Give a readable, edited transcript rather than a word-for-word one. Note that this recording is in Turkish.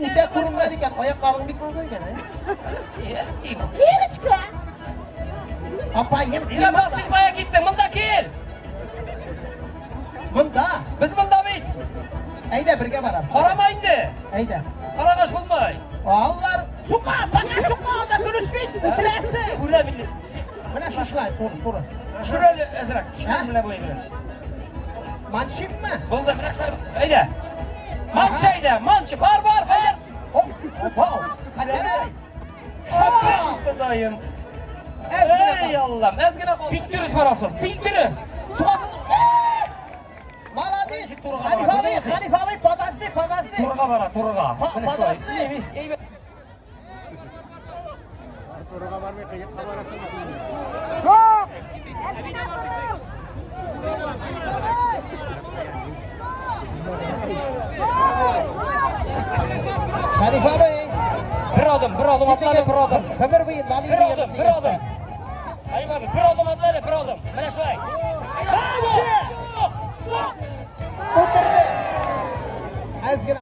Ute kurulmadı iken ayaklarını bir koydu gene. Yeriz ki. Apayım. Yine bak silmaya gittin. Mında kel. Bunda. Biz mında bit. Eyde birge varım. Karama indi. Eyde. Karagaş bulmay. Allah. Sukma. Bana sukma. O da gülüşmeyin. Utresi. Kura millet. Bana şaşlayın. Kurun. Şurayı ezrak. Ha? Şurayı bu evine. Manşim mi? Buldu bıraklar. Haydi. Mançaydı. Mançı. Var. Haydi. Hop. Hop. Kaçanay. Şapka dayım. Ey Allah'ım. Ezgine kol. Bittiriz parasız. Bittiriz. Sumasız. Молодец! Hanif Hanif abi, подожди! Turga var, turga. Подожди! Soruğa var mı kıyıp kamerasını? Çok! Hanif abi! Bir adım atları bir adım. Ömür boyu dali Bir adım. Hanif abi bir adım atları bir adım. Bana şöyle. Manşe!